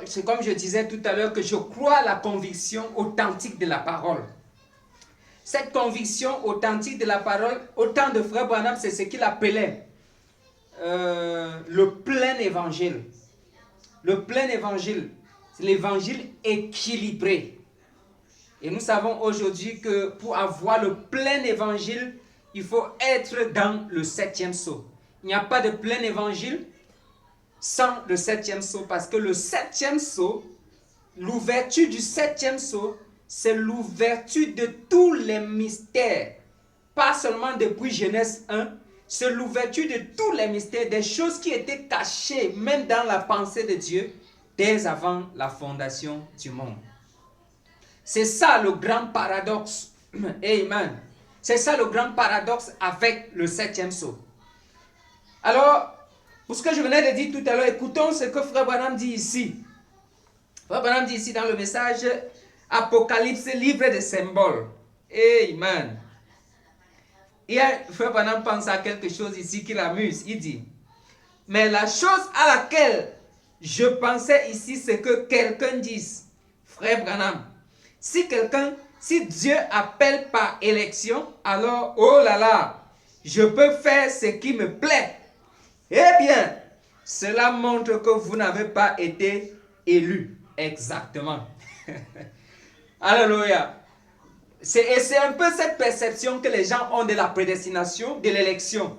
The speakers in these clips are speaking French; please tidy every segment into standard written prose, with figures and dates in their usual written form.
C'est comme je disais tout à l'heure que je crois à la conviction authentique de la parole. Cette conviction authentique de la parole, autant de frère Branham, c'est ce qu'il appelait le plein évangile. Le plein évangile, c'est l'évangile équilibré. Et nous savons aujourd'hui que pour avoir le plein évangile, il faut être dans le 7e sceau. Il n'y a pas de plein évangile sans le 7e sceau, parce que le 7e sceau, l'ouverture du 7e sceau, c'est l'ouverture de tous les mystères. Pas seulement depuis Genèse 1, c'est l'ouverture de tous les mystères, des choses qui étaient cachées même dans la pensée de Dieu dès avant la fondation du monde. C'est ça le grand paradoxe. Amen. C'est ça le grand paradoxe avec le 7e sceau. Alors, pour ce que je venais de dire tout à l'heure, écoutons ce que Frère Branham dit ici. Frère Branham dit ici dans le message Apocalypse, livre des symboles. Amen. Et Frère Branham pense à quelque chose ici qui l'amuse. Il dit, mais la chose à laquelle je pensais ici, c'est que quelqu'un dise, Frère Branham, si Dieu appelle par élection, alors, oh là là, je peux faire ce qui me plaît. Eh bien, cela montre que vous n'avez pas été élu. Exactement. Alléluia. C'est un peu cette perception que les gens ont de la prédestination, de l'élection.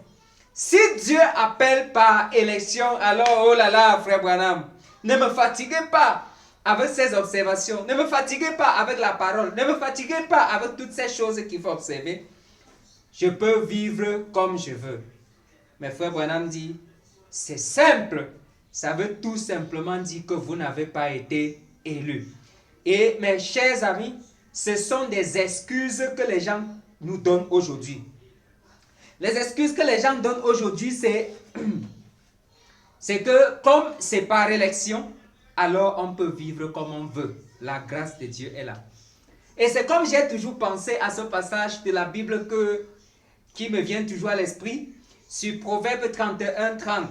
Si Dieu appelle par élection, alors, oh là là, frère Branham, ne me fatiguez pas avec ces observations. Ne me fatiguez pas avec la parole. Ne me fatiguez pas avec toutes ces choses qu'il faut observer. Je peux vivre comme je veux. Mais frère Branham dit, c'est simple. Ça veut tout simplement dire que vous n'avez pas été élu. Et mes chers amis, ce sont des excuses que les gens nous donnent aujourd'hui. Les excuses que les gens donnent aujourd'hui, c'est que comme c'est par élection, alors on peut vivre comme on veut. La grâce de Dieu est là. Et c'est comme j'ai toujours pensé à ce passage de la Bible qui me vient toujours à l'esprit, sur Proverbe 31, 30.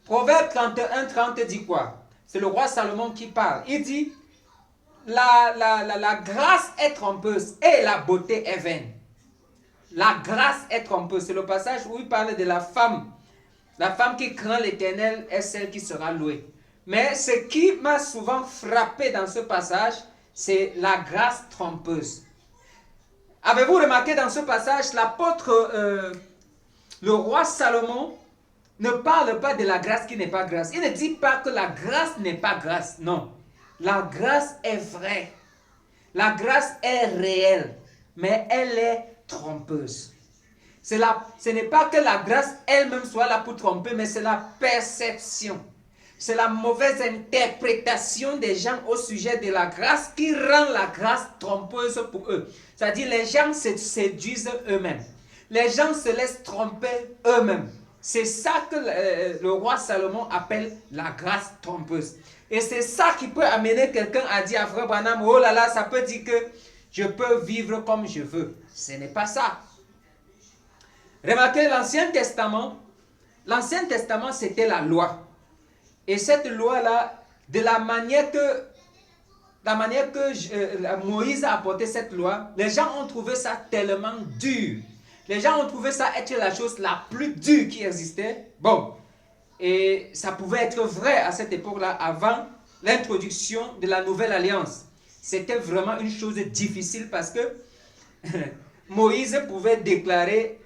Proverbe 31, 30 dit quoi? C'est le roi Salomon qui parle. Il dit, la grâce est trompeuse et la beauté est vaine. La grâce est trompeuse. C'est le passage où il parle de la femme. La femme qui craint l'Éternel est celle qui sera louée. Mais ce qui m'a souvent frappé dans ce passage, c'est la grâce trompeuse. Avez-vous remarqué dans ce passage, l'apôtre, le roi Salomon, ne parle pas de la grâce qui n'est pas grâce. Il ne dit pas que la grâce n'est pas grâce. Non. La grâce est vraie. La grâce est réelle. Mais elle est trompeuse. Ce n'est pas que la grâce elle-même soit là pour tromper, mais c'est la perception. C'est la mauvaise interprétation des gens au sujet de la grâce qui rend la grâce trompeuse pour eux. C'est-à-dire les gens se séduisent eux-mêmes. Les gens se laissent tromper eux-mêmes. C'est ça que le roi Salomon appelle la grâce trompeuse. Et c'est ça qui peut amener quelqu'un à dire à Frère Branham, oh là là, ça peut dire que je peux vivre comme je veux. Ce n'est pas ça. Remarquez l'Ancien Testament. L'Ancien Testament, c'était la loi. Et cette loi-là, de la manière que Moïse a apporté cette loi, les gens ont trouvé ça tellement dur. Les gens ont trouvé ça être la chose la plus dure qui existait. Bon, et ça pouvait être vrai à cette époque-là, avant l'introduction de la Nouvelle Alliance. C'était vraiment une chose difficile parce que Moïse pouvait déclarer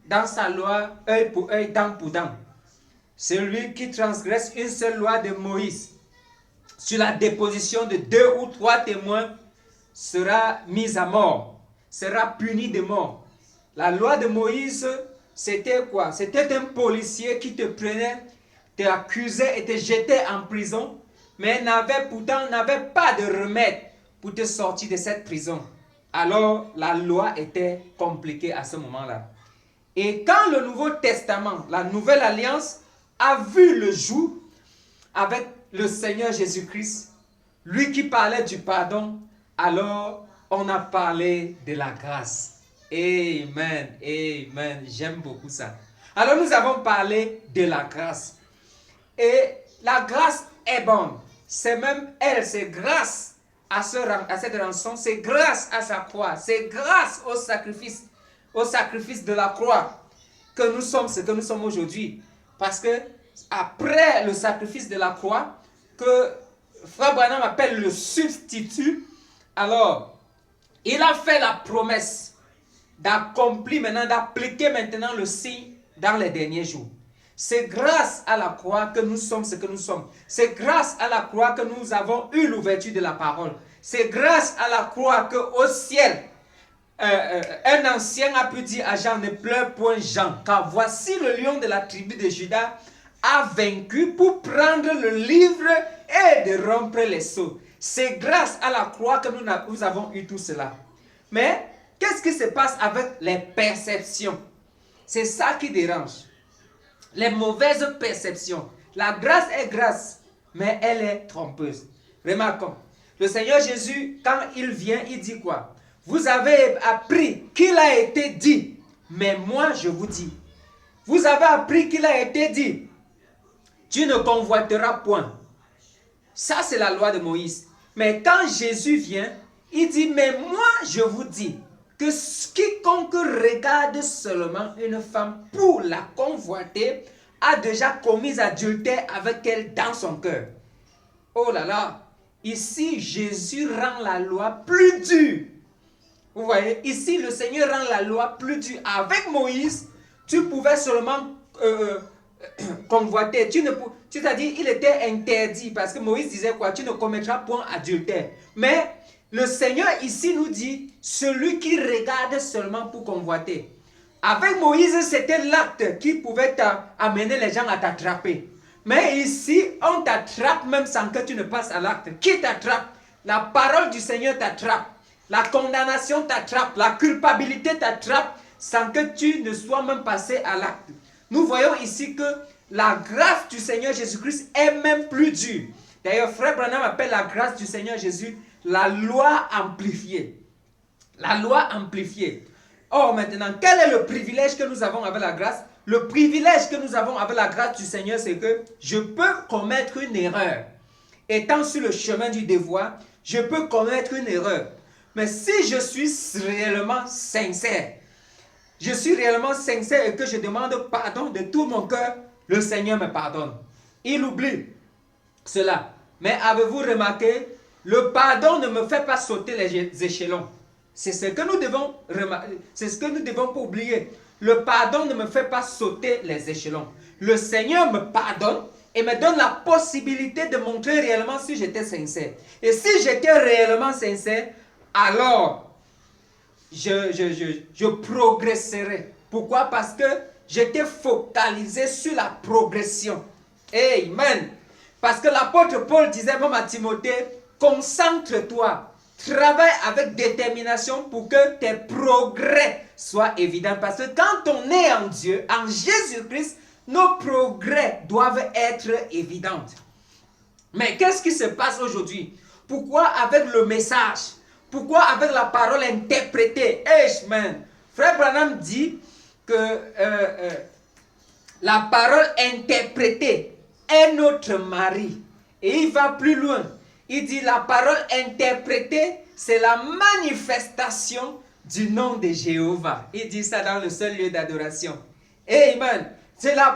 dans sa loi œil pour œil, dent pour dent. Celui qui transgresse une seule loi de Moïse sur la déposition de 2 ou 3 témoins sera mis à mort, sera puni de mort. La loi de Moïse, c'était quoi? C'était un policier qui te prenait, t'accusait et te jetait en prison, mais pourtant n'avait pas de remède pour te sortir de cette prison. Alors la loi était compliquée à ce moment-là. Et quand le Nouveau Testament, la Nouvelle Alliance, a vu le jour avec le Seigneur Jésus-Christ, lui qui parlait du pardon, alors on a parlé de la grâce. Amen, amen, j'aime beaucoup ça. Alors nous avons parlé de la grâce. Et la grâce est bonne. c'est même elle, c'est grâce à cette rançon, c'est grâce à sa croix, c'est grâce au sacrifice de la croix que nous sommes ce que nous sommes aujourd'hui. Parce que après le sacrifice de la croix, que Frère Branham appelle le substitut, alors il a fait la promesse d'accomplir maintenant, d'appliquer maintenant le signe dans les derniers jours. C'est grâce à la croix que nous sommes ce que nous sommes. C'est grâce à la croix que nous avons eu l'ouverture de la parole. C'est grâce à la croix qu'au ciel, un ancien a pu dire à Jean, ne pleure point Jean, car voici le lion de la tribu de Juda a vaincu pour prendre le livre et de rompre les sceaux. C'est grâce à la croix que nous avons eu tout cela. Mais qu'est-ce qui se passe avec les perceptions? C'est ça qui dérange. Les mauvaises perceptions. La grâce est grâce, mais elle est trompeuse. Remarquons, le Seigneur Jésus, quand il vient, il dit quoi? Vous avez appris qu'il a été dit, mais moi je vous dis. Vous avez appris qu'il a été dit, tu ne convoiteras point. Ça c'est la loi de Moïse. Mais quand Jésus vient, il dit, mais moi je vous dis, que quiconque regarde seulement une femme pour la convoiter a déjà commis adultère avec elle dans son cœur. Oh là là, ici Jésus rend la loi plus dure. Vous voyez, ici le Seigneur rend la loi plus dure. Avec Moïse, tu pouvais seulement convoiter. C'est-à-dire, il était interdit parce que Moïse disait quoi? Tu ne commettras point adultère. Mais le Seigneur ici nous dit, celui qui regarde seulement pour convoiter. Avec Moïse, c'était l'acte qui pouvait amener les gens à t'attraper. Mais ici, on t'attrape même sans que tu ne passes à l'acte. Qui t'attrape? La parole du Seigneur t'attrape. La condamnation t'attrape. La culpabilité t'attrape sans que tu ne sois même passé à l'acte. Nous voyons ici que la grâce du Seigneur Jésus-Christ est même plus dure. D'ailleurs, Frère Branham appelle la grâce du Seigneur Jésus la loi amplifiée. La loi amplifiée. Or maintenant, quel est le privilège que nous avons avec la grâce? Le privilège que nous avons avec la grâce du Seigneur, c'est que je peux commettre une erreur. Étant sur le chemin du devoir, je peux commettre une erreur. Mais si je suis réellement sincère, et que je demande pardon de tout mon cœur, le Seigneur me pardonne. Il oublie cela. Mais avez-vous remarqué, le pardon ne me fait pas sauter les échelons. C'est ce que nous devons remarquer, c'est ce que nous devons pas oublier. Le pardon ne me fait pas sauter les échelons. Le Seigneur me pardonne et me donne la possibilité de montrer réellement si j'étais sincère. Et si j'étais réellement sincère, alors je progresserai. Pourquoi? Parce que j'étais focalisé sur la progression. Amen. Parce que l'apôtre Paul disait même à Timothée, concentre-toi, travaille avec détermination pour que tes progrès soient évidents. Parce que quand on est en Dieu, en Jésus-Christ, nos progrès doivent être évidents. Mais qu'est-ce qui se passe aujourd'hui? Pourquoi avec le message? Pourquoi avec la parole interprétée? Amen. Frère Branham dit que la parole interprétée est notre mari. Et il va plus loin. Il dit la parole interprétée, c'est la manifestation du nom de Jéhovah. Il dit ça dans le seul lieu d'adoration. Amen.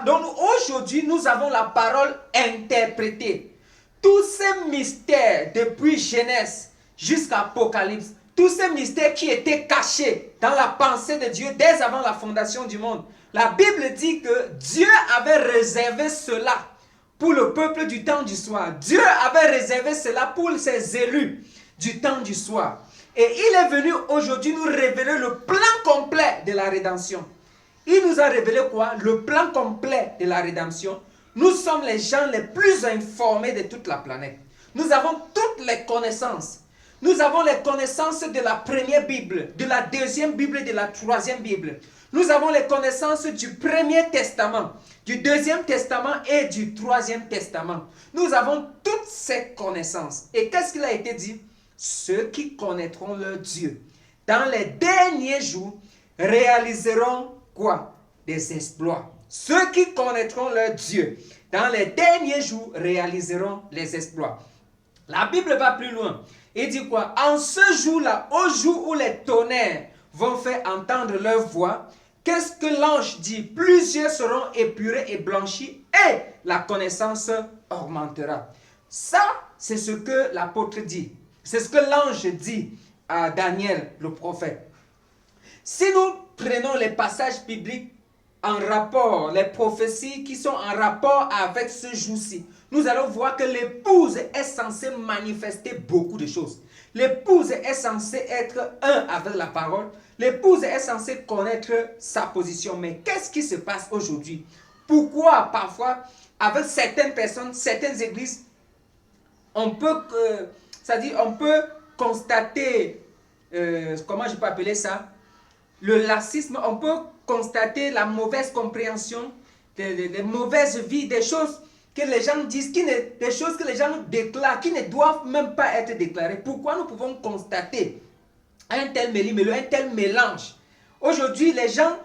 Donc aujourd'hui, nous avons la parole interprétée. Tous ces mystères depuis Genèse jusqu'à Apocalypse, tous ces mystères qui étaient cachés dans la pensée de Dieu dès avant la fondation du monde. La Bible dit que Dieu avait réservé cela pour le peuple du temps du soir. Dieu avait réservé cela pour ses élus du temps du soir. Et il est venu aujourd'hui nous révéler le plan complet de la rédemption. Il nous a révélé quoi? Le plan complet de la rédemption. Nous sommes les gens les plus informés de toute la planète. Nous avons toutes les connaissances. Nous avons les connaissances de la première Bible, de la deuxième Bible et de la troisième Bible. Nous avons les connaissances du Premier Testament, du Deuxième Testament et du Troisième Testament. Nous avons toutes ces connaissances. Et qu'est-ce qu'il a été dit? Ceux qui connaîtront leur Dieu dans les derniers jours réaliseront quoi? Des exploits. Ceux qui connaîtront leur Dieu dans les derniers jours réaliseront les exploits. La Bible va plus loin. Il dit quoi? En ce jour-là, au jour où les tonnerres vont faire entendre leur voix, qu'est-ce que l'ange dit? Plusieurs seront épurés et blanchis et la connaissance augmentera. Ça, c'est ce que l'apôtre dit. C'est ce que l'ange dit à Daniel, le prophète. Si nous prenons les passages bibliques en rapport, les prophéties qui sont en rapport avec ce jour-ci, nous allons voir que l'épouse est censée manifester beaucoup de choses. L'épouse est censée être un avec la parole. L'épouse est censée connaître sa position. Mais qu'est-ce qui se passe aujourd'hui? Pourquoi parfois, avec certaines personnes, certaines églises, on peut constater, comment je peux appeler ça? Le laxisme, on peut constater la mauvaise compréhension, des mauvaises vies, des choses que les gens disent, des choses que les gens déclarent, qui ne doivent même pas être déclarées. Pourquoi nous pouvons constater un tel méli-mélo, un tel mélange? Aujourd'hui, les gens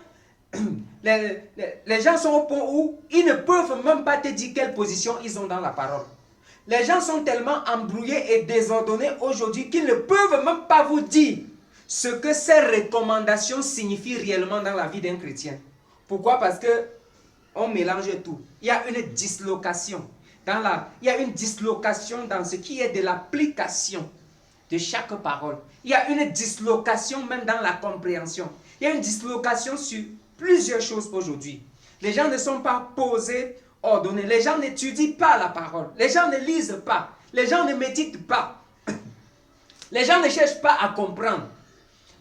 sont au point où ils ne peuvent même pas te dire quelle position ils ont dans la parole. Les gens sont tellement embrouillés et désordonnés aujourd'hui qu'ils ne peuvent même pas vous dire ce que ces recommandations signifient réellement dans la vie d'un chrétien. Pourquoi? Parce que on mélange tout. Il y a une dislocation. Il y a une dislocation dans ce qui est de l'application de chaque parole. Il y a une dislocation même dans la compréhension. Il y a une dislocation sur plusieurs choses aujourd'hui. Les gens ne sont pas posés, ordonnés. Les gens n'étudient pas la parole. Les gens ne lisent pas. Les gens ne méditent pas. Les gens ne cherchent pas à comprendre.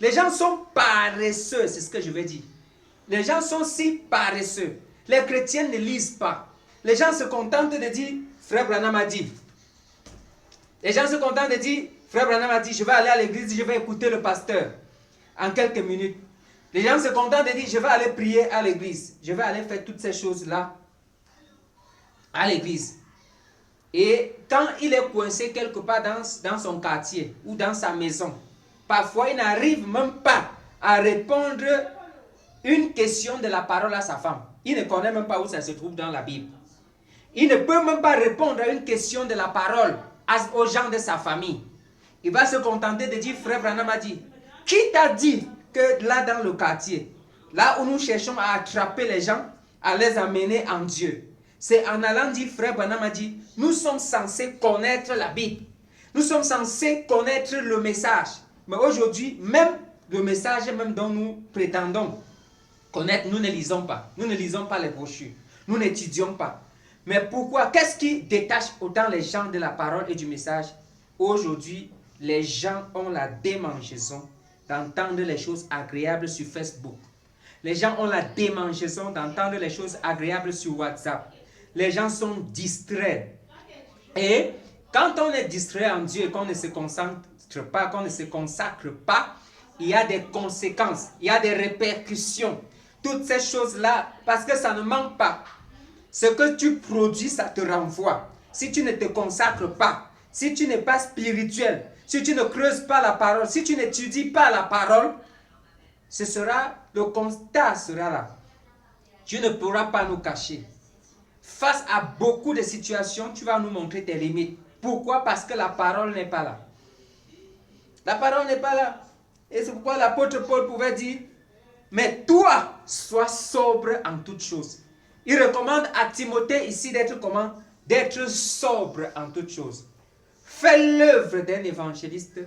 Les gens sont paresseux, c'est ce que je veux dire. Les gens sont si paresseux. Les chrétiens ne lisent pas. Les gens se contentent de dire, Frère Branham a dit. Les gens se contentent de dire, Frère Branham a dit, je vais aller à l'église, je vais écouter le pasteur en quelques minutes. Les gens se contentent de dire, je vais aller prier à l'église. Je vais aller faire toutes ces choses-là à l'église. Et quand il est coincé quelque part dans son quartier ou dans sa maison, parfois il n'arrive même pas à répondre une question de la parole à sa femme. Il ne connaît même pas où ça se trouve dans la Bible. Il ne peut même pas répondre à une question de la parole aux gens de sa famille. Il va se contenter de dire, Frère Branham a dit. Qui t'a dit que là dans le quartier, là où nous cherchons à attraper les gens, à les amener en Dieu, c'est en allant dire, Frère Branham a dit, nous sommes censés connaître la Bible. Nous sommes censés connaître le message. Mais aujourd'hui, même le message même dont nous prétendons connaître, nous ne lisons pas. Nous ne lisons pas les brochures. Nous n'étudions pas. Mais pourquoi? Qu'est-ce qui détache autant les gens de la parole et du message? Aujourd'hui, les gens ont la démangeaison d'entendre les choses agréables sur Facebook. Les gens ont la démangeaison d'entendre les choses agréables sur WhatsApp. Les gens sont distraits. Et quand on est distrait en Dieu et qu'on ne se concentre pas, qu'on ne se consacre pas, il y a des conséquences, il y a des répercussions. Toutes ces choses-là, parce que ça ne manque pas. Ce que tu produis, ça te renvoie. Si tu ne te consacres pas, si tu n'es pas spirituel, si tu ne creuses pas la parole, si tu n'étudies pas la parole, le constat sera là. Tu ne pourras pas nous cacher. Face à beaucoup de situations, tu vas nous montrer tes limites. Pourquoi? Parce que la parole n'est pas là. La parole n'est pas là. Et c'est pourquoi l'apôtre Paul pouvait dire, mais toi, sois sobre en toutes choses. Il recommande à Timothée ici d'être comment? D'être sobre en toutes choses. Fais l'œuvre d'un évangéliste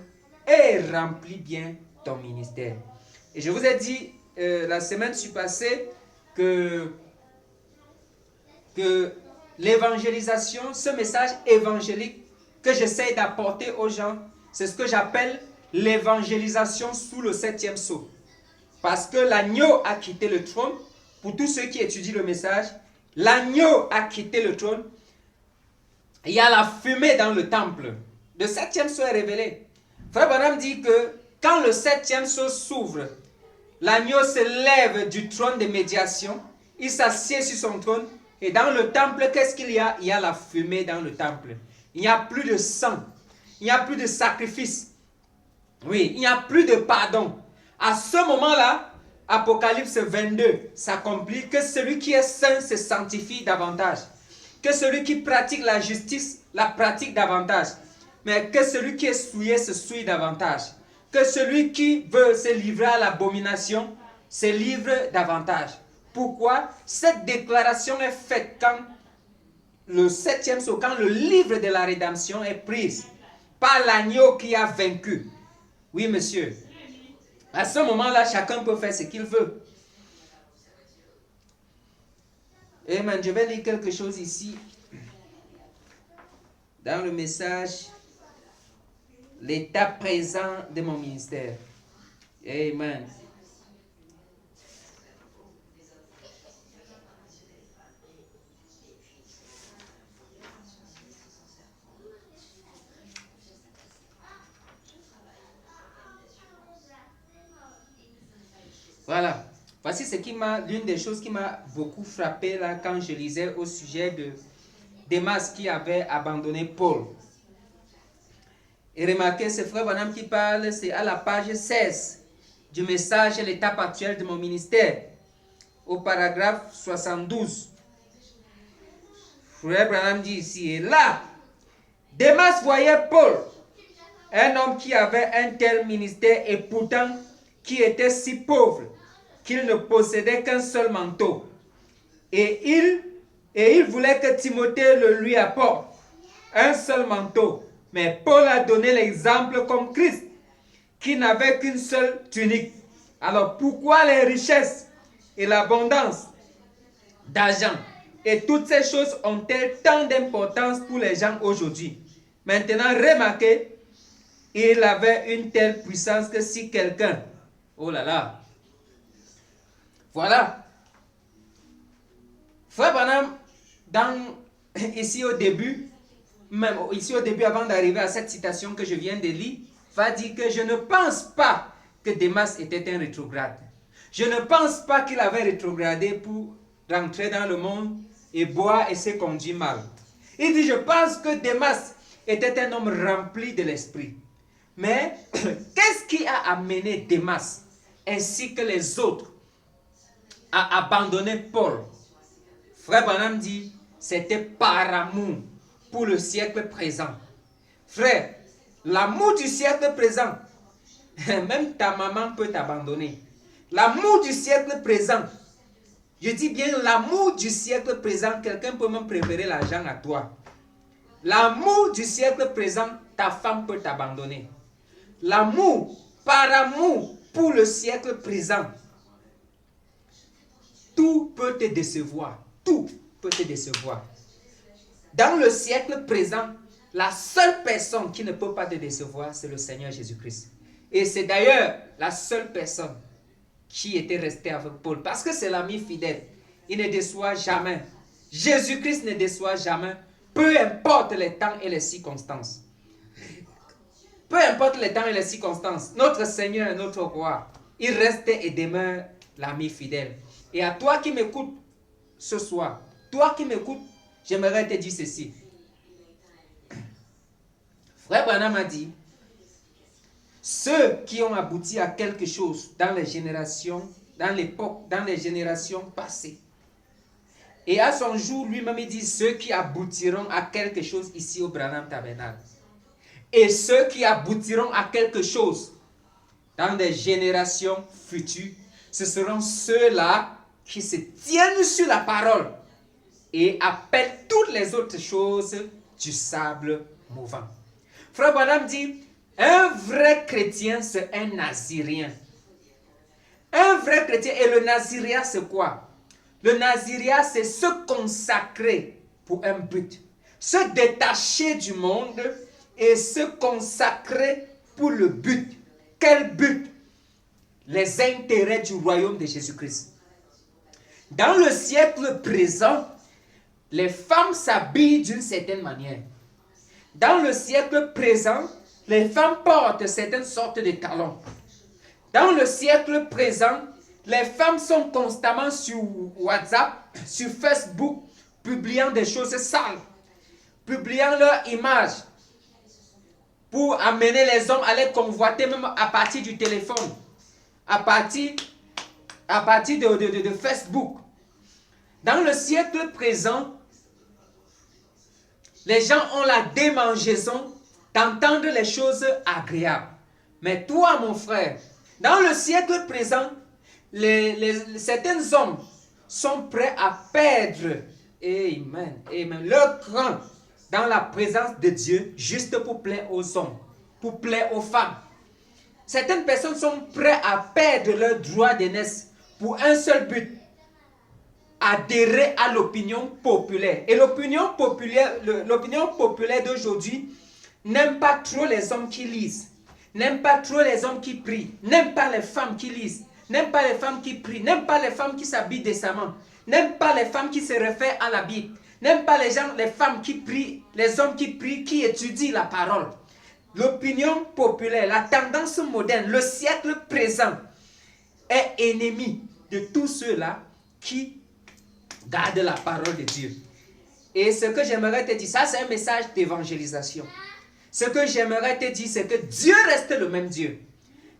et remplis bien ton ministère. Et je vous ai dit la semaine passée que l'évangélisation, ce message évangélique que j'essaie d'apporter aux gens, c'est ce que j'appelle l'évangélisation sous le 7e sceau. Parce que l'agneau a quitté le trône. Pour tous ceux qui étudient le message, l'agneau a quitté le trône. Il y a la fumée dans le temple. Le 7e sceau est révélé. Frère Branham dit que quand le 7e sceau s'ouvre, l'agneau se lève du trône de médiation. Il s'assied sur son trône. Et dans le temple, qu'est-ce qu'il y a? Il y a la fumée dans le temple. Il n'y a plus de sang. Il n'y a plus de sacrifice. Oui, il n'y a plus de pardon. À ce moment-là, Apocalypse 22 s'accomplit, que celui qui est saint se sanctifie davantage. Que celui qui pratique la justice la pratique davantage. mais que celui qui est souillé se souille davantage. Que celui qui veut se livrer à l'abomination se livre davantage. Pourquoi? Cette déclaration est faite quand le septième sceau, quand le livre de la rédemption est pris par l'agneau qui a vaincu. Oui, monsieur. À ce moment-là, chacun peut faire ce qu'il veut. Amen. Je vais lire quelque chose ici. Dans le message, l'état présent de mon ministère. Amen. Voilà. Voici l'une des choses qui m'a beaucoup frappé là quand je lisais au sujet de Démas qui avait abandonné Paul. Et remarquez, c'est Frère Branham qui parle, c'est à la page 16 du message l'étape actuelle de mon ministère, au paragraphe 72. Frère Branham dit ici, et là, Démas voyait Paul, un homme qui avait un tel ministère et pourtant qui était si pauvre qu'il ne possédait qu'un seul manteau. Et il voulait que Timothée le lui apporte, un seul manteau. Mais Paul a donné l'exemple comme Christ, qui n'avait qu'une seule tunique. Alors pourquoi les richesses et l'abondance d'argent et toutes ces choses ont-elles tant d'importance pour les gens aujourd'hui? Maintenant, remarquez, il avait une telle puissance que si quelqu'un... Oh là là! Voilà. Frère Branham, ici au début, avant d'arriver à cette citation que je viens de lire, va dire que je ne pense pas que Démas était un rétrograde. Je ne pense pas qu'il avait rétrogradé pour rentrer dans le monde et boire et se conduire mal. Il dit, je pense que Démas était un homme rempli de l'esprit. Mais qu'est-ce qui a amené Démas ainsi que les autres à abandonner Paul? Frère Branham dit, c'était par amour pour le siècle présent. Frère, l'amour du siècle présent, même ta maman peut t'abandonner. L'amour du siècle présent, je dis bien l'amour du siècle présent, quelqu'un peut même préférer l'argent à toi. L'amour du siècle présent, ta femme peut t'abandonner. L'amour, par amour pour le siècle présent, tout peut te décevoir. Tout peut te décevoir. Dans le siècle présent, la seule personne qui ne peut pas te décevoir, c'est le Seigneur Jésus-Christ. Et c'est d'ailleurs la seule personne qui était restée avec Paul. Parce que c'est l'ami fidèle. Il ne déçoit jamais. Jésus-Christ ne déçoit jamais. Peu importe les temps et les circonstances. Peu importe les temps et les circonstances. Notre Seigneur, notre roi, il reste et demeure l'ami fidèle. Et à toi qui m'écoutes ce soir, toi qui m'écoutes, j'aimerais te dire ceci. Frère Branham a dit, ceux qui ont abouti à quelque chose dans les générations, dans l'époque, dans les générations passées. Et à son jour, lui-même, il dit, ceux qui aboutiront à quelque chose ici au Branham Tabernacle. Et ceux qui aboutiront à quelque chose dans des générations futures, ce seront ceux-là qui se tiennent sur la parole et appellent toutes les autres choses du sable mouvant. Frère Branham dit, un vrai chrétien, c'est un nazirien. Un vrai chrétien, et le naziréat, c'est quoi? Le naziréat, c'est se consacrer pour un but. Se détacher du monde et se consacrer pour le but. Quel but? Les intérêts du royaume de Jésus-Christ. Dans le siècle présent, les femmes s'habillent d'une certaine manière. Dans le siècle présent, les femmes portent certaines sortes de talons. Dans le siècle présent, les femmes sont constamment sur WhatsApp, sur Facebook, publiant des choses sales, publiant leurs images pour amener les hommes à les convoiter même à partir du téléphone, à partir de Facebook. Dans le siècle présent, les gens ont la démangeaison d'entendre les choses agréables. Mais toi, mon frère, dans le siècle présent, certains hommes sont prêts à perdre, amen, leur cran dans la présence de Dieu juste pour plaire aux hommes, pour plaire aux femmes. Certaines personnes sont prêtes à perdre leur droit d'aînesse pour un seul but, adhérer à l'opinion populaire. Et l'opinion populaire d'aujourd'hui n'aime pas trop les hommes qui lisent, n'aime pas trop les hommes qui prient, n'aime pas les femmes qui lisent, n'aime pas les femmes qui prient, n'aime pas les femmes qui s'habillent décemment, n'aime pas les femmes qui se réfèrent à la Bible, n'aime pas les femmes qui prient, les hommes qui prient, qui étudient la parole. L'opinion populaire, la tendance moderne, le siècle présent est ennemi de tous ceux-là qui gardent la parole de Dieu. Et ce que j'aimerais te dire, ça c'est un message d'évangélisation. Ce que j'aimerais te dire, c'est que Dieu reste le même Dieu.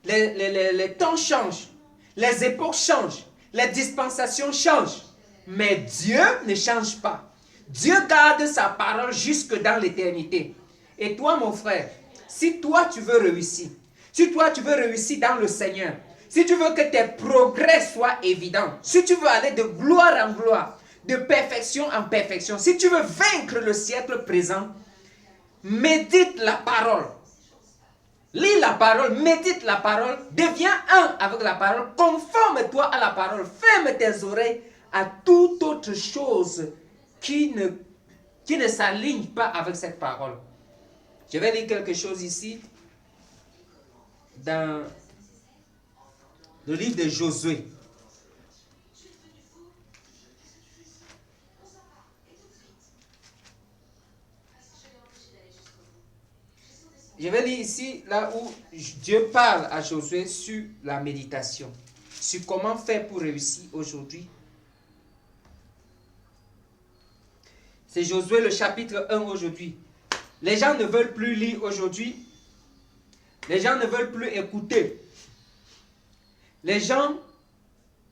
Les temps changent, les époques changent, les dispensations changent, mais Dieu ne change pas. Dieu garde sa parole jusque dans l'éternité. Et toi, mon frère, si toi tu veux réussir, si toi tu veux réussir dans le Seigneur, si tu veux que tes progrès soient évidents, si tu veux aller de gloire en gloire, de perfection en perfection, si tu veux vaincre le siècle présent, médite la parole. Lis la parole, médite la parole, deviens un avec la parole, conforme-toi à la parole, ferme tes oreilles à toute autre chose qui ne s'aligne pas avec cette parole. Je vais lire quelque chose ici dans le livre de Josué. Je vais lire ici, là où Dieu parle à Josué sur la méditation, sur comment faire pour réussir aujourd'hui. C'est Josué le chapitre 1 aujourd'hui. Les gens ne veulent plus lire aujourd'hui. Les gens ne veulent plus écouter. Les gens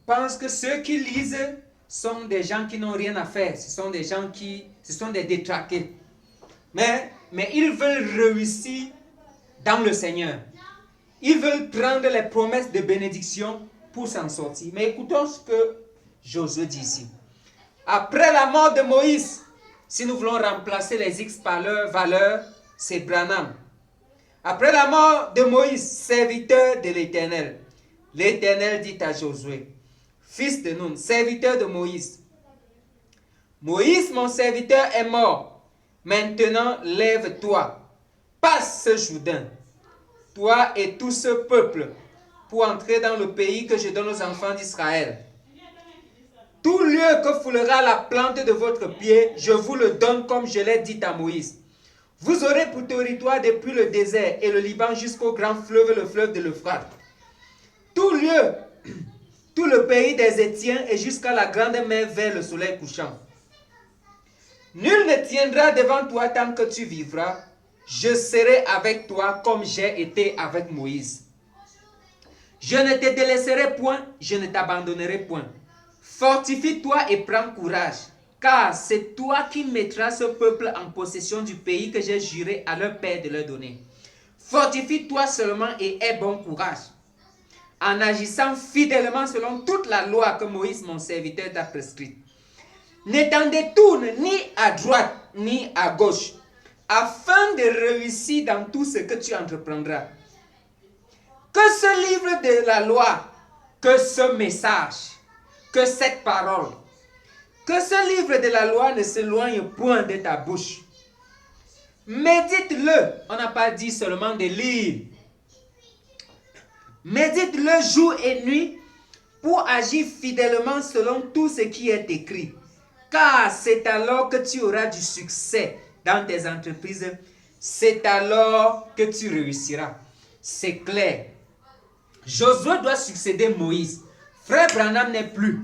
pensent que ceux qui lisent sont des gens qui n'ont rien à faire. Ce sont des détraqués. Mais ils veulent réussir dans le Seigneur. Ils veulent prendre les promesses de bénédiction pour s'en sortir. Mais écoutons ce que Josué dit ici. Après la mort de Moïse, si nous voulons remplacer les X par leur valeur, c'est Branham. Après la mort de Moïse, serviteur de l'Éternel, l'Éternel dit à Josué, fils de Nun, serviteur de Moïse, Moïse, mon serviteur, est mort. Maintenant, lève-toi, passe ce Jourdain, toi et tout ce peuple, pour entrer dans le pays que je donne aux enfants d'Israël. Tout lieu que foulera la plante de votre pied, je vous le donne comme je l'ai dit à Moïse. Vous aurez pour territoire depuis le désert et le Liban jusqu'au grand fleuve, le fleuve de l'Euphrate. Tout lieu, tout le pays des Étiens et jusqu'à la grande mer vers le soleil couchant. Nul ne tiendra devant toi tant que tu vivras. Je serai avec toi comme j'ai été avec Moïse. Je ne te délaisserai point, je ne t'abandonnerai point. Fortifie-toi et prends courage, car c'est toi qui mettras ce peuple en possession du pays que j'ai juré à leur père de leur donner. Fortifie-toi seulement et aie bon courage, en agissant fidèlement selon toute la loi que Moïse, mon serviteur, t'a prescrite. Ne t'en détourne ni à droite ni à gauche, afin de réussir dans tout ce que tu entreprendras. Que ce livre de la loi, que ce message, que cette parole, que ce livre de la loi ne s'éloigne point de ta bouche. Médite-le, on n'a pas dit seulement de lire. Médite-le jour et nuit pour agir fidèlement selon tout ce qui est écrit. Car c'est alors que tu auras du succès dans tes entreprises. C'est alors que tu réussiras. C'est clair. Josué doit succéder Moïse. Frère Branham n'est plus.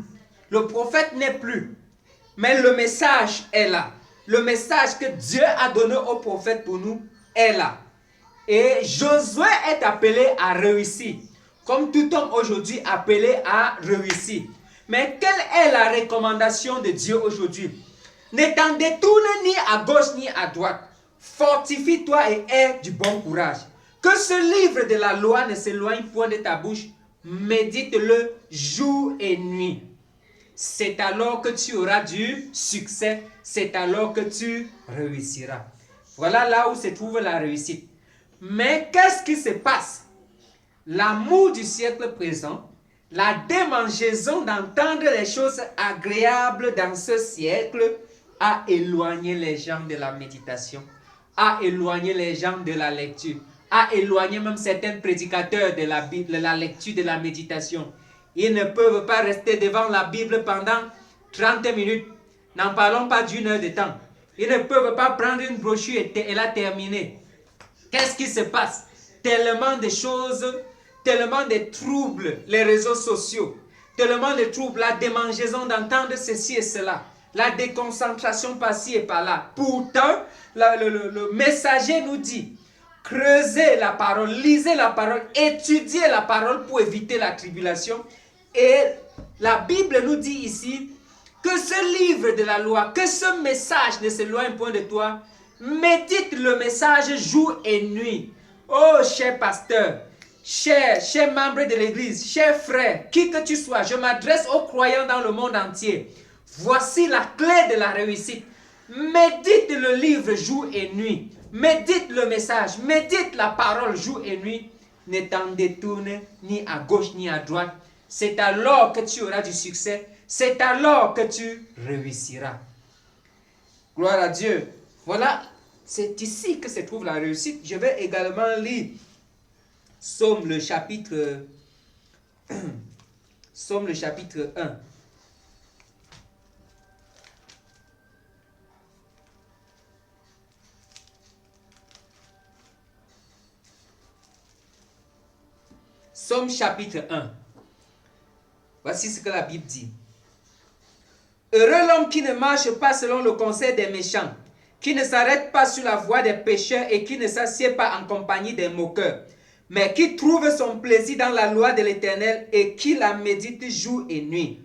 Le prophète n'est plus. Mais le message est là. Le message que Dieu a donné au prophète pour nous est là. Et Josué est appelé à réussir. Comme tout homme aujourd'hui appelé à réussir. Mais quelle est la recommandation de Dieu aujourd'hui? Ne t'en détourne ni à gauche ni à droite. Fortifie-toi et aie du bon courage. Que ce livre de la loi ne s'éloigne point de ta bouche. Médite-le jour et nuit. C'est alors que tu auras du succès. C'est alors que tu réussiras. Voilà là où se trouve la réussite. Mais qu'est-ce qui se passe? L'amour du siècle présent, la démangeaison d'entendre les choses agréables dans ce siècle a éloigné les gens de la méditation, a éloigné les gens de la lecture, a éloigné même certains prédicateurs de la Bible, de la lecture, de la méditation. Ils ne peuvent pas rester devant la Bible pendant 30 minutes. N'en parlons pas d'une heure de temps. Ils ne peuvent pas prendre une brochure et la terminer. Qu'est-ce qui se passe? Tellement de choses, tellement de troubles, les réseaux sociaux, tellement de troubles, la démangeaison d'entendre ceci et cela, la déconcentration par-ci et par-là. Pourtant, le messager nous dit, creusez la parole, lisez la parole, étudiez la parole pour éviter la tribulation. Et la Bible nous dit ici que ce livre de la loi, que ce message ne s'éloigne point de toi. Médite le message jour et nuit. Oh, cher pasteur, cher membre de l'église, cher frère, qui que tu sois, je m'adresse aux croyants dans le monde entier. Voici la clé de la réussite. Médite le livre jour et nuit. Médite le message, médite la parole jour et nuit. Ne t'en détourne ni à gauche ni à droite. C'est alors que tu auras du succès. C'est alors que tu réussiras. Gloire à Dieu. Voilà, c'est ici que se trouve la réussite. Je vais également lire Psaume le chapitre 1. Psaume le chapitre 1. Psaume chapitre 1. Voici ce que la Bible dit. Heureux l'homme qui ne marche pas selon le conseil des méchants, qui ne s'arrête pas sur la voie des pécheurs et qui ne s'assied pas en compagnie des moqueurs, mais qui trouve son plaisir dans la loi de l'Éternel et qui la médite jour et nuit.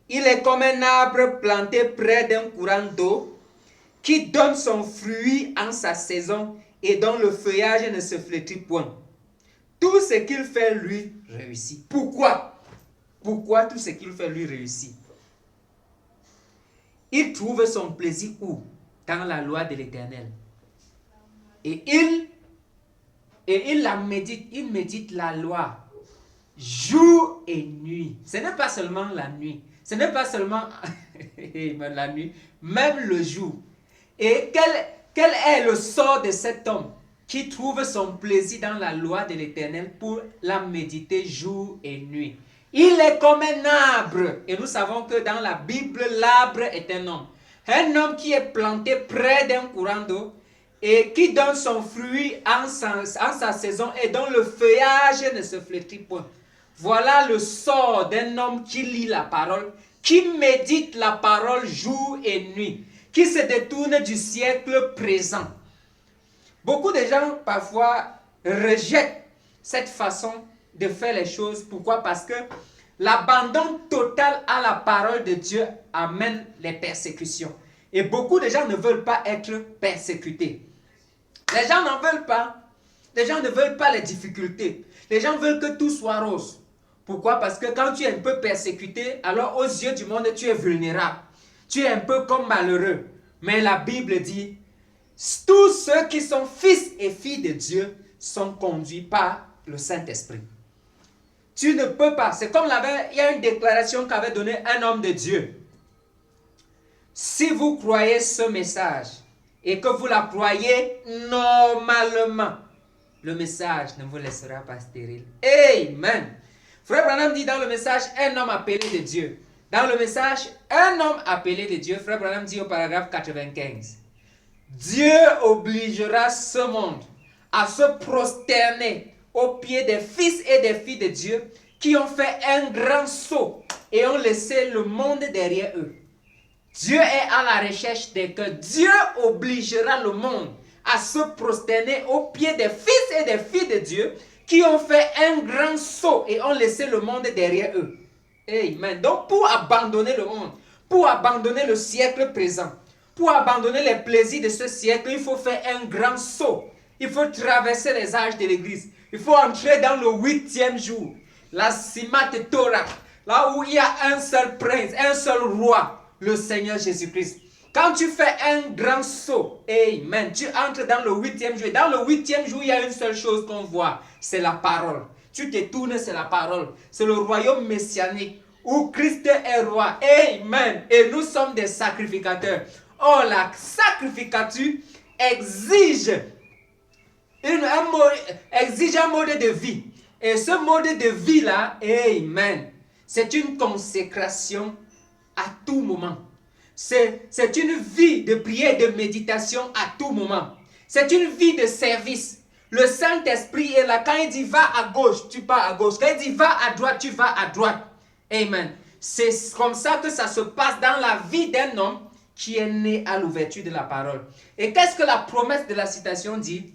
Il est comme un arbre planté près d'un courant d'eau, qui donne son fruit en sa saison et dont le feuillage ne se flétrit point. Tout ce qu'il fait lui réussit. Pourquoi? Pourquoi tout ce qu'il fait lui réussit? Il trouve son plaisir où? Dans la loi de l'Éternel. Et il la médite, il médite la loi jour et nuit. Ce n'est pas seulement la nuit, ce n'est pas seulement la nuit, même le jour. Et quel est le sort de cet homme qui trouve son plaisir dans la loi de l'Éternel pour la méditer jour et nuit? Il est comme un arbre. Et nous savons que dans la Bible, l'arbre est un homme. Un homme qui est planté près d'un courant d'eau et qui donne son fruit en sa saison et dont le feuillage ne se flétrit point. Voilà le sort d'un homme qui lit la parole, qui médite la parole jour et nuit, qui se détourne du siècle présent. Beaucoup de gens parfois rejettent cette façon de faire les choses. Pourquoi? Parce que l'abandon total à la parole de Dieu amène les persécutions. Et beaucoup de gens ne veulent pas être persécutés. Les gens n'en veulent pas. Les gens ne veulent pas les difficultés. Les gens veulent que tout soit rose. Pourquoi? Parce que quand tu es un peu persécuté, alors aux yeux du monde, tu es vulnérable. Tu es un peu comme malheureux. Mais la Bible dit, tous ceux qui sont fils et filles de Dieu sont conduits par le Saint-Esprit. Tu ne peux pas. C'est comme il y a une déclaration qu'avait donnée un homme de Dieu. Si vous croyez ce message et que vous la croyez normalement, le message ne vous laissera pas stérile. Amen. Frère Branham dit dans le message un homme appelé de Dieu. Dans le message un homme appelé de Dieu, Frère Branham dit au paragraphe 95. Dieu obligera ce monde à se prosterner aux pieds des fils et des filles de Dieu qui ont fait un grand saut et ont laissé le monde derrière eux. Dieu est à la recherche des cœurs. Dieu obligera le monde à se prosterner aux pieds des fils et des filles de Dieu qui ont fait un grand saut et ont laissé le monde derrière eux. Amen. Donc pour abandonner le monde, pour abandonner le siècle présent, Pour abandonner les plaisirs de ce siècle, il faut faire un grand saut. Il faut traverser les âges de l'église. Il faut entrer dans le 8e jour. La Simat Torah. Là où il y a un seul prince, un seul roi, le Seigneur Jésus-Christ. Quand tu fais un grand saut, amen, tu entres dans le 8e jour. Dans le 8e jour, il y a une seule chose qu'on voit, c'est la parole. Tu te tournes, c'est la parole. C'est le royaume messianique où Christ est roi. Amen. Et nous sommes des sacrificateurs. Or, la sacrificature exige un mode de vie. Et ce mode de vie-là, amen, c'est une consécration à tout moment. C'est une vie de prière et de méditation à tout moment. C'est une vie de service. Le Saint-Esprit est là. Quand il dit va à gauche, tu pars à gauche. Quand il dit va à droite, tu vas à droite. Amen. C'est comme ça que ça se passe dans la vie d'un homme qui est né à l'ouverture de la parole. Et qu'est-ce que la promesse de la citation dit?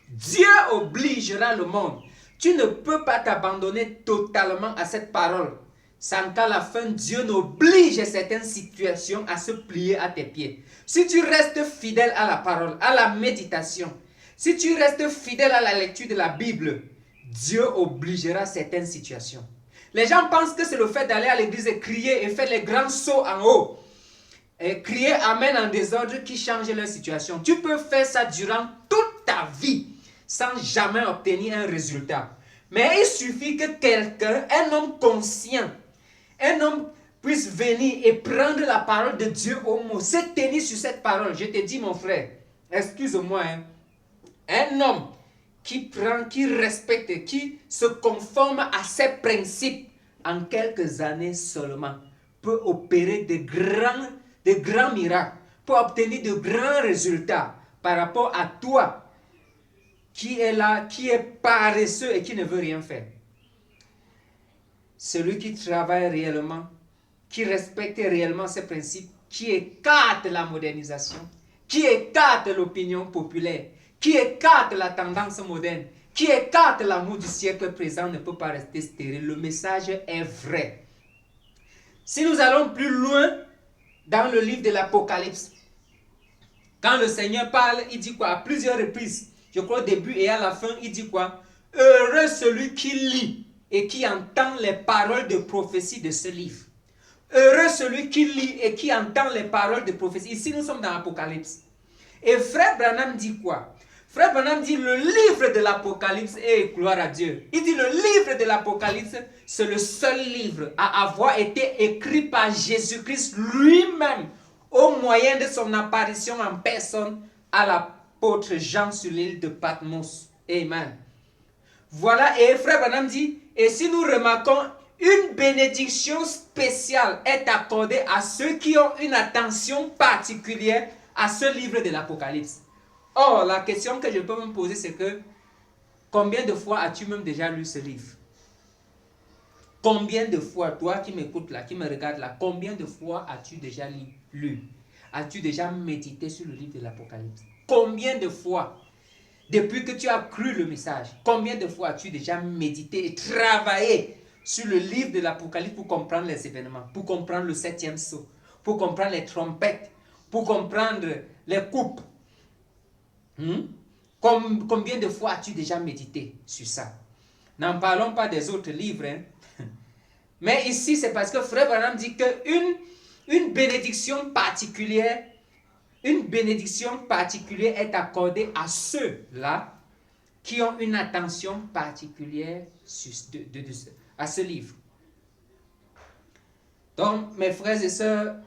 Dieu obligera le monde. Tu ne peux pas t'abandonner totalement à cette parole sans qu'à la fin, Dieu n'oblige certaines situations à se plier à tes pieds. Si tu restes fidèle à la parole, à la méditation, si tu restes fidèle à la lecture de la Bible, Dieu obligera certaines situations. Les gens pensent que c'est le fait d'aller à l'église et crier et faire les grands sauts en haut et crier Amen en désordre qui change leur situation. Tu peux faire ça durant toute ta vie sans jamais obtenir un résultat. Mais il suffit que quelqu'un, un homme conscient, un homme puisse venir et prendre la parole de Dieu au mot, se tenir sur cette parole. Je te dis mon frère, excuse-moi, un homme qui prend, qui respecte, qui se conforme à ses principes en quelques années seulement peut opérer de grands miracles, peut obtenir de grands résultats par rapport à toi qui est là, qui est paresseux et qui ne veut rien faire. Celui qui travaille réellement, qui respecte réellement ses principes, qui écarte la modernisation, qui écarte l'opinion populaire, qui écarte la tendance moderne, qui écarte l'amour du siècle présent ne peut pas rester stérile. Le message est vrai. Si nous allons plus loin dans le livre de l'Apocalypse, quand le Seigneur parle, il dit quoi? À plusieurs reprises, je crois au début et à la fin, il dit quoi? Heureux celui qui lit et qui entend les paroles de prophétie de ce livre. Heureux celui qui lit et qui entend les paroles de prophétie. Ici, nous sommes dans l'Apocalypse. Et Frère Branham dit quoi? Frère Branham dit le livre de l'Apocalypse, et gloire à Dieu. Il dit le livre de l'Apocalypse, c'est le seul livre à avoir été écrit par Jésus-Christ lui-même au moyen de son apparition en personne à l'apôtre Jean sur l'île de Patmos. Amen. Voilà, et Frère Branham dit, et si nous remarquons, une bénédiction spéciale est accordée à ceux qui ont une attention particulière à ce livre de l'Apocalypse. Or, la question que je peux me poser, c'est que combien de fois as-tu même déjà lu ce livre? Combien de fois, toi qui m'écoutes là, qui me regardes là, combien de fois as-tu déjà lu? As-tu déjà médité sur le livre de l'Apocalypse? Combien de fois, depuis que tu as cru le message, combien de fois as-tu déjà médité et travaillé sur le livre de l'Apocalypse pour comprendre les événements, pour comprendre le 7e sceau, pour comprendre les trompettes, pour comprendre les coupes? Combien de fois as-tu déjà médité sur ça? N'en parlons pas des autres livres. Mais ici, c'est parce que Frère Branham dit qu'une bénédiction particulière, est accordée à ceux-là qui ont une attention particulière à ce livre. Donc, mes frères et sœurs,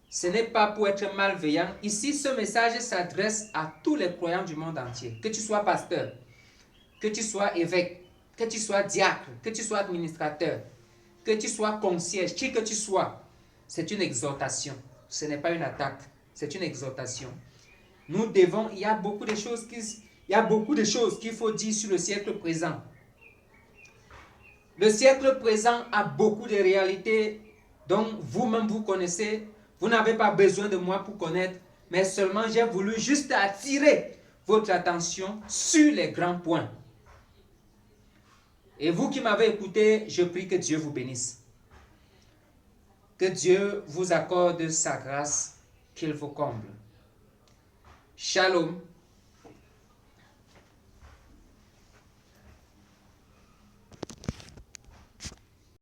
ce n'est pas pour être malveillant. Ici, ce message s'adresse à tous les croyants du monde entier. Que tu sois pasteur, que tu sois évêque, que tu sois diacre, que tu sois administrateur, que tu sois concierge, qui que tu sois. C'est une exhortation. Ce n'est pas une attaque. C'est une exhortation. Nous devons, il y a beaucoup de choses qu'il faut dire sur le siècle présent. Le siècle présent a beaucoup de réalités dont vous-même vous connaissez. Vous n'avez pas besoin de moi pour connaître, mais seulement j'ai voulu juste attirer votre attention sur les grands points. Et vous qui m'avez écouté, je prie que Dieu vous bénisse. Que Dieu vous accorde sa grâce qu'il vous comble. Shalom.